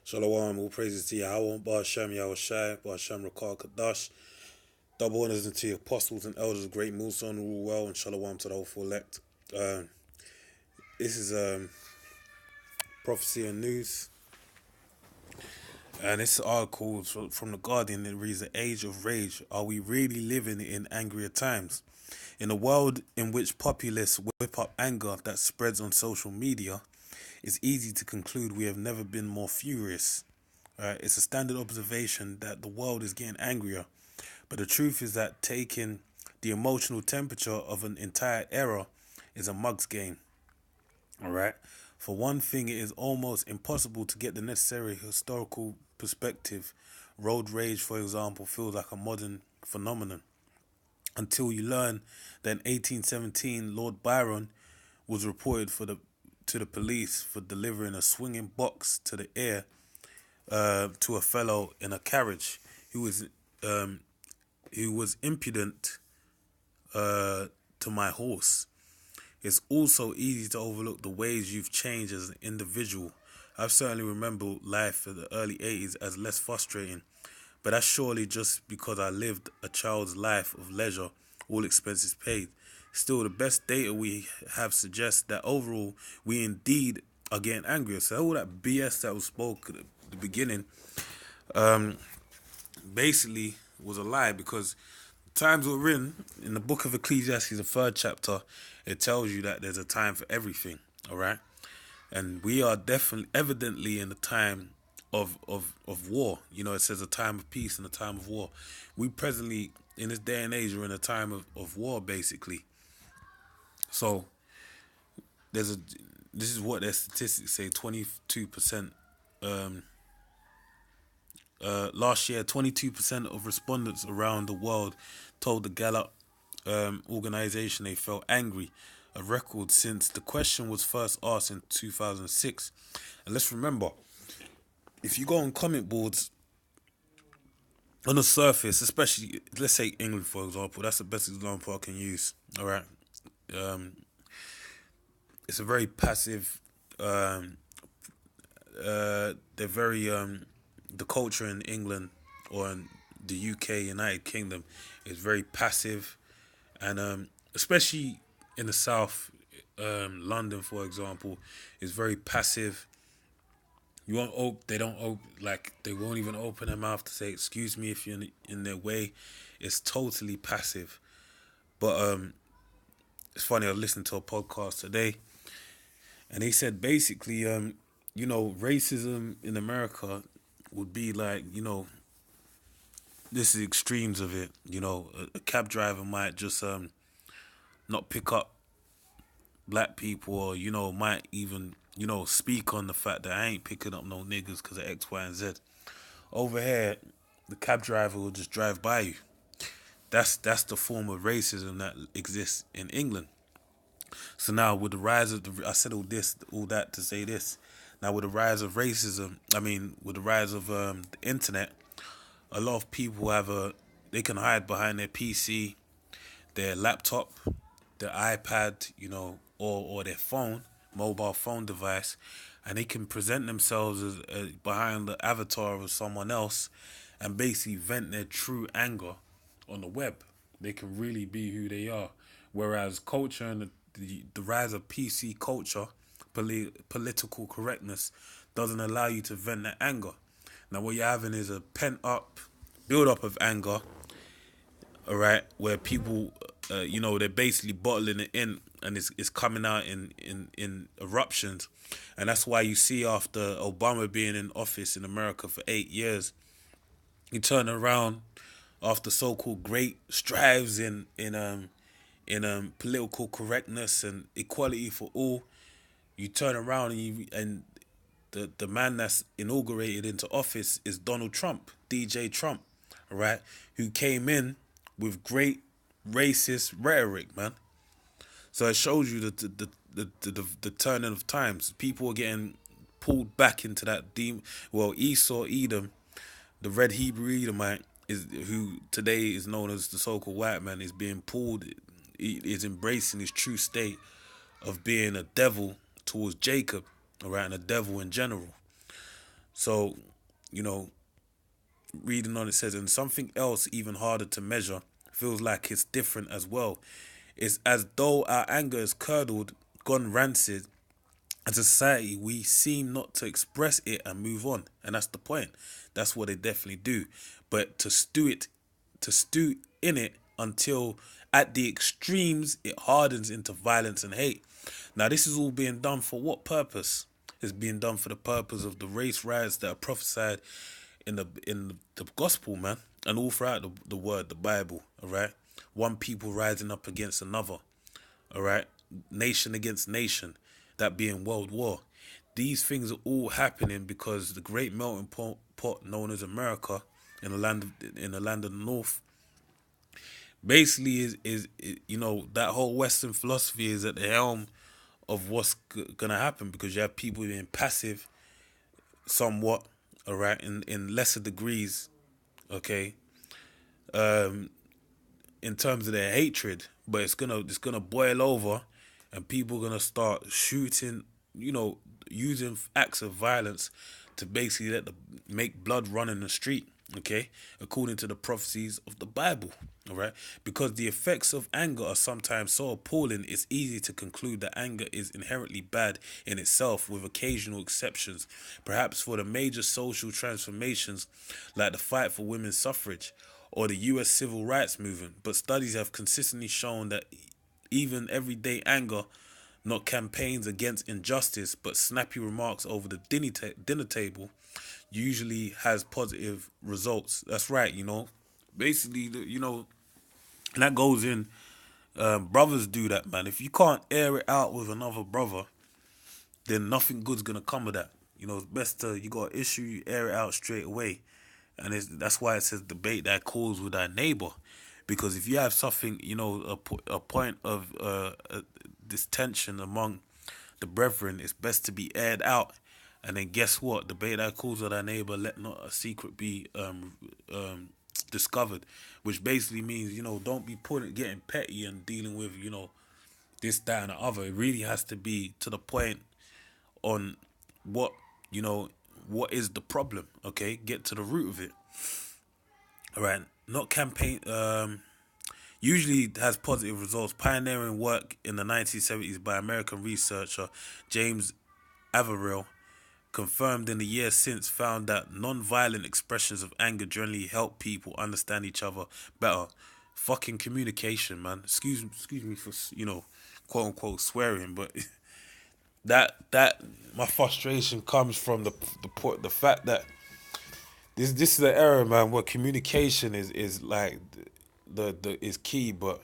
Shalom, all praises to Yahweh, Ba'ashem Yahushai, Ba'ashem Rakal Kadash. Double honors unto the apostles and elders of great Musa and rule well, and shalom to the whole full elect. This is prophecy and news, and this article is from the Guardian. It reads: "The age of rage. Are we really living in angrier times? In a world in which populists whip up anger that spreads on social media, it's easy to conclude we have never been more furious. Right? It's a standard observation that the world is getting angrier, but the truth is that taking the emotional temperature of an entire era is a mug's game. All right. For one thing, it is almost impossible to get the necessary historical perspective. Road rage, for example, feels like a modern phenomenon until you learn that in 1817, Lord Byron was reported to the police for delivering a swinging box to the ear to a fellow in a carriage um, who was impudent to my horse. It's also easy to overlook the ways you've changed as an individual. I've certainly remembered life in the early 80s as less frustrating, but that's surely just because I lived a child's life of leisure, all expenses paid. Still, the best data we have suggests that overall we indeed are getting angrier. So all that BS that was spoke at the beginning basically was a lie, because times we're in the book of Ecclesiastes, the third chapter, it tells you that there's a time for everything, all right? And we are definitely, evidently in the time of war. You know, it says a time of peace and a time of war. We presently, in this day and age, are in a time of war, basically. So, this is what their statistics say, 22%. Last year, 22% of respondents around the world told the Gallup organization they felt angry, a record since the question was first asked in 2006. And let's remember, if you go on comment boards, on the surface, especially, let's say England, for example, that's the best example I can use, all right? Um, it's a very passive, they're very, the culture in England or in the UK, United Kingdom, is very passive, and especially in the South, London, for example, is very passive. You won't they don't like, they won't even open their mouth to say excuse me if you're in their way. It's totally passive. But it's funny, I listened to a podcast today, and they said basically, racism in America would be like, this is extremes of it. A cab driver might just not pick up black people, or might even speak on the fact that I ain't picking up no niggas because of X, Y, and Z. Over here, the cab driver will just drive by you. That's the form of racism that exists in England. So now, with the rise of I said all that to say this. Now, with the rise of racism, with the rise of the internet, a lot of people they can hide behind their PC, their laptop, their iPad, or their phone, mobile phone device, and they can present themselves as behind the avatar of someone else, and basically vent their true anger on the web. They can really be who they are. Whereas culture and the rise of PC culture, political correctness, doesn't allow you to vent that anger. Now, what you're having is a pent up build up of anger, all right, where people, they're basically bottling it in, and it's coming out in eruptions. And that's why you see, after Obama being in office in America for 8 years, he turned around after so-called great strives in political correctness and equality for all. You turn around and the man that's inaugurated into office is Donald Trump, DJ Trump, all right, who came in with great racist rhetoric, man. So it shows you the turning of times. People are getting pulled back into that demon. Well, Esau Edom, the red Hebrew Edomite, who today is known as the so-called white man, is being pulled. He is embracing his true state of being a devil towards Jacob, all right, and a devil in general. So, you know, reading on, it says, and something else even harder to measure feels like it's different as well. It's as though our anger is curdled, gone rancid. As a society, we seem not to express it and move on, and that's the point. That's what they definitely do. But to stew in it until at the extremes it hardens into violence and hate. Now, this is all being done for what purpose? It's being done for the purpose of the race riots that are prophesied in the gospel, man, and all throughout the word, the Bible. All right, one people rising up against another. All right, nation against nation, that being World War. These things are all happening because the great melting pot known as America in the land of the North basically is that whole Western philosophy is at the helm of what's gonna happen because you have people being passive somewhat, all right, in lesser degrees, okay, in terms of their hatred, but it's gonna boil over, and people are gonna start shooting, using acts of violence to basically make blood run in the street. Okay, according to the prophecies of the Bible. All right, because the effects of anger are sometimes so appalling, it's easy to conclude that anger is inherently bad in itself, with occasional exceptions, perhaps for the major social transformations like the fight for women's suffrage or the US civil rights movement. But studies have consistently shown that even everyday anger, not campaigns against injustice, but snappy remarks over the dinner table, usually has positive results. That's right, Basically, and that goes in. Brothers do that, man. If you can't air it out with another brother, then nothing good's gonna come of that. It's best to you got an issue, you air it out straight away, and that's why it says debate that cause with thy neighbor, because if you have something, a point of this tension among the brethren, it's best to be aired out. And then guess what? Debate that cause with thy neighbor, let not a secret be discovered, which basically means don't be getting petty and dealing with this, that, and the other. It really has to be to the point on what you know what is the problem. Okay, get to the root of it. All right, not campaign. Usually has positive results. Pioneering work in the 1970s by American researcher James Averill confirmed in the years since found that non-violent expressions of anger generally help people understand each other better. Fucking communication, man. Excuse me for quote unquote swearing, but that my frustration comes from the fact that this is the era, man, where communication is like the is key, but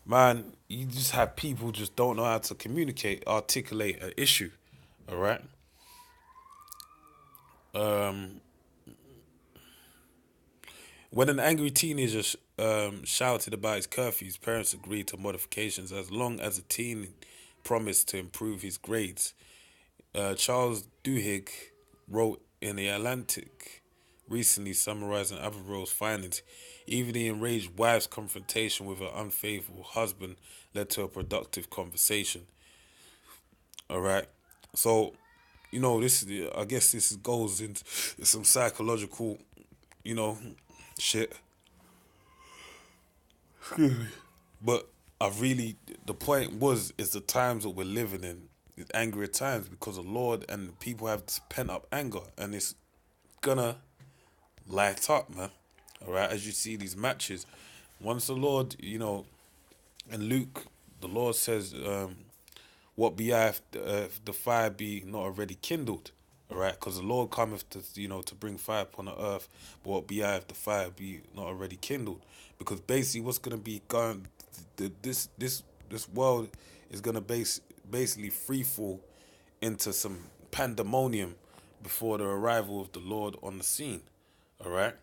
man, you just have people just don't know how to communicate, articulate an issue. All right. Um, When an angry teenager shouted about his curfews, parents agreed to modifications as long as the teen promised to improve his grades. Charles Duhigg wrote in The Atlantic recently summarizing Averill's findings. Even the enraged wife's confrontation with her unfaithful husband led to a productive conversation. All right. So, I guess this goes into some psychological, you know, shit. But the point is the times that we're living in, it's angry times because the Lord and people have this pent up anger, and it's gonna light up, man. All right, as you see these matches, once the Lord, in Luke, the Lord says, "What be I if the fire be not already kindled?" All right, because the Lord cometh to bring fire upon the earth, but what be I if the fire be not already kindled? Because basically, what's gonna be going, this world is gonna basically free fall into some pandemonium before the arrival of the Lord on the scene. All right.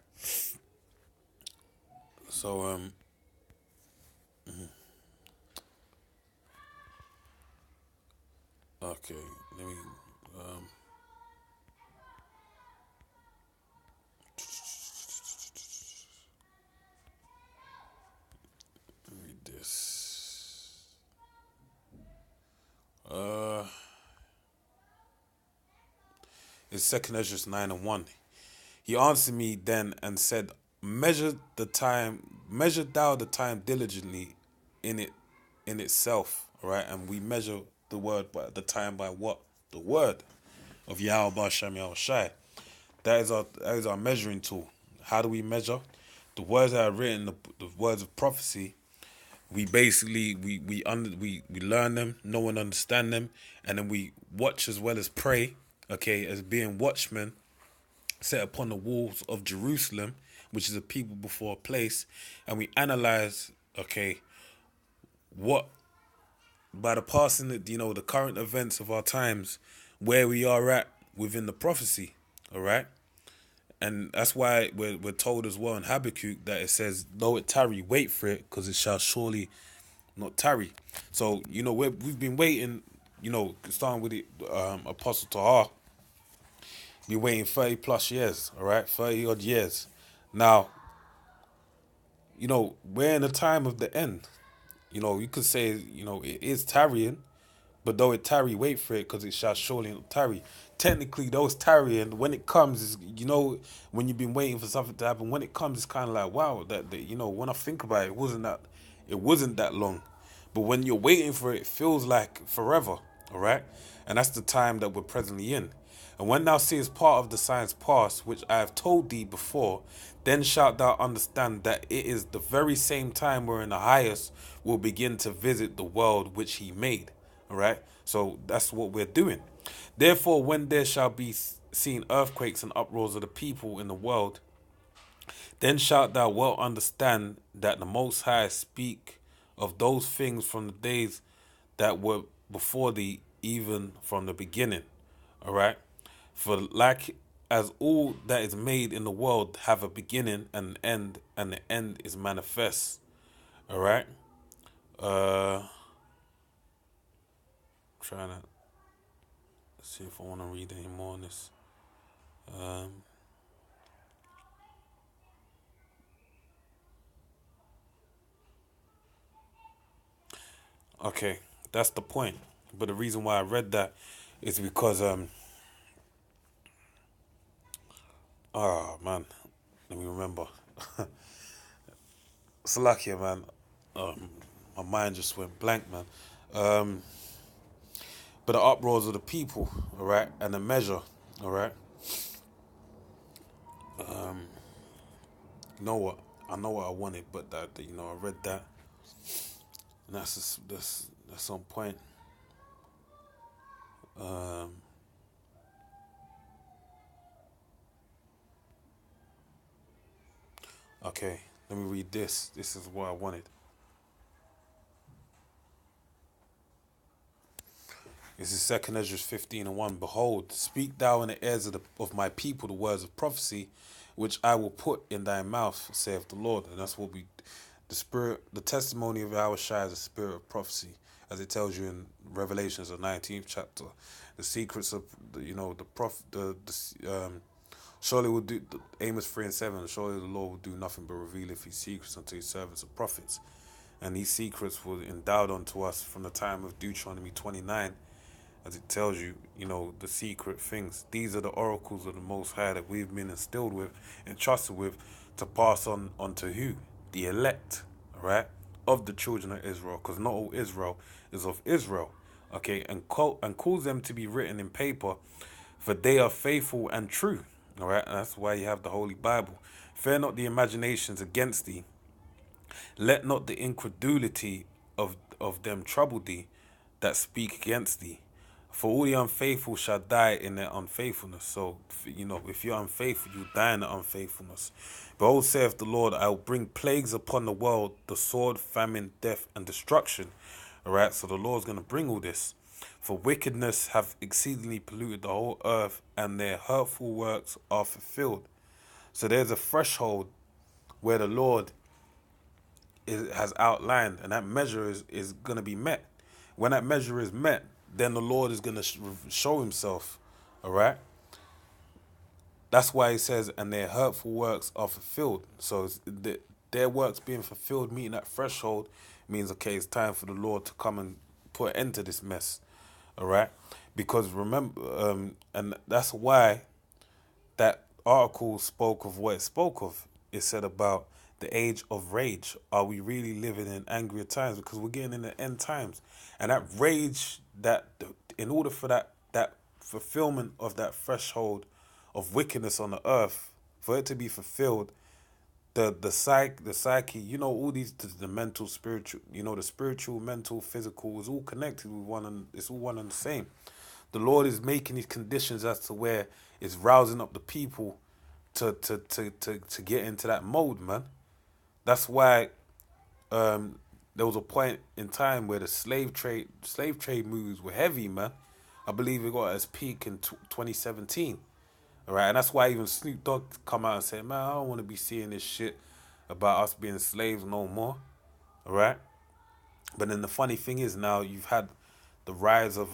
So okay, let me um read this. Uh It's 2nd Ezra 9:1. He answered me then and said, measure thou the time diligently in it in itself. All right, and we measure the word by the time by what? The word of Yahweh Bashem Yahweh Shai. That is our measuring tool. How do we measure? The words that are written, the words of prophecy, we basically we learn them, know and understand them, and then we watch as well as pray, okay, as being watchmen set upon the walls of Jerusalem, which is a people before a place, and we analyze, okay, what by the passing, the current events of our times, where we are at within the prophecy, all right. And that's why we're told as well in Habakkuk that it says, though it tarry, wait for it, because it shall surely not tarry. So, we've been waiting, starting with the Apostle Tahar, been waiting 30 plus years, all right? 30 odd years. Now, we're in a time of the end. You could say, it is tarrying, but though it tarry, wait for it, because it shall surely not tarry. Technically, those tarrying, when it comes, is when you've been waiting for something to happen, when it comes, it's kind of like, wow, when I think about it, it wasn't that long. But when you're waiting for it, it feels like forever, all right? And that's the time that we're presently in. And when thou seest part of the signs past, which I have told thee before, then shalt thou understand that it is the very same time wherein the highest will begin to visit the world which he made. All right? So that's what we're doing. Therefore, when there shall be seen earthquakes and uproars of the people in the world, then shalt thou well understand that the Most High speak of those things from the days that were before thee, even from the beginning. All right? For like as all that is made in the world have a beginning and an end, and the end is manifest. All right? Trying to see if I want to read any more on this. Okay, that's the point. But the reason why I read that is because oh man, let me remember. Salakia, man. My mind just went blank, man. But the uproars of the people, all right, and the measure, all right. You know what? I know what I wanted, but I read that, and that's on point. Okay, let me read this. This is what I wanted. This is 2nd Ezra 15:1. Behold, speak thou in the ears of my people the words of prophecy, which I will put in thy mouth, saith the Lord. And that's what the testimony of our Shai is the spirit of prophecy, as it tells you in Revelations, the 19th chapter. The secrets of, surely will do, Amos 3:7, surely the Lord will do nothing but reveal his secrets unto his servants the prophets. And these secrets were endowed unto us from the time of Deuteronomy 29, as it tells you, the secret things. These are the oracles of the Most High that we've been instilled with and trusted with to pass on to who? The elect, all right, of the children of Israel, because not all Israel is of Israel, okay, and cause them to be written in paper, for they are faithful and true, all right, and that's why you have the Holy Bible. Fear not the imaginations against thee, let not the incredulity of them trouble thee that speak against thee. For all the unfaithful shall die in their unfaithfulness. So, if you're unfaithful, you die in the unfaithfulness. Behold, saith the Lord, I will bring plagues upon the world, the sword, famine, death, and destruction. All right, so the Lord's going to bring all this. For wickedness have exceedingly polluted the whole earth, and their hurtful works are fulfilled. So there's a threshold where the Lord has outlined, and that measure is going to be met. When that measure is met, then the Lord is going to show himself, all right? That's why he says, and their hurtful works are fulfilled. So their works being fulfilled, meeting that threshold, means, okay, it's time for the Lord to come and put an end to this mess, all right? Because remember, and that's why that article spoke of what it spoke of. It said about the age of rage. Are we really living in angrier times? Because we're getting in the end times, and that rage, in order for that fulfillment of that threshold of wickedness on the earth, for it to be fulfilled, the psyche, all these the mental, spiritual, the spiritual, mental, physical is all connected with one, and it's all one and the same. The Lord is making these conditions as to where it's rousing up the people to get into that mode, man. That's why there was a point in time where the slave trade moves were heavy, man. I believe it got at its peak in 2017. All right, and that's why even Snoop Dogg come out and say, "Man, I don't want to be seeing this shit about us being slaves no more." All right, but then the funny thing is now you've had the rise of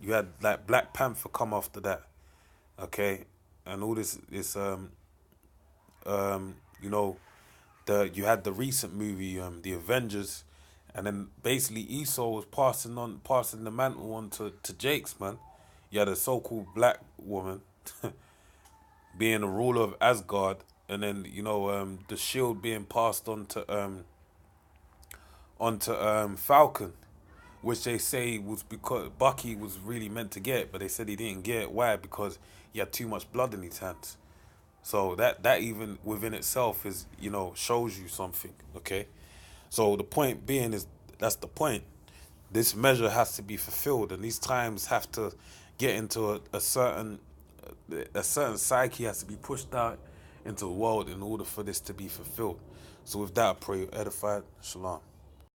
you had like Black Panther come after that, okay, and all this um you know the you had the recent movie the Avengers, and then basically Esau was passing the mantle on to Jake's, man. You had a so-called black woman being the ruler of Asgard, and then the shield being passed onto Falcon, which they say was because Bucky was really meant to get, but they said he didn't get it. Why? Because he had too much blood in his hands. So that even within itself is shows you something. Okay, so the point being is that's the point. This measure has to be fulfilled, and these times have to get into a certain psyche has to be pushed out into the world in order for this to be fulfilled. So with that, I pray you're edified. Shalom.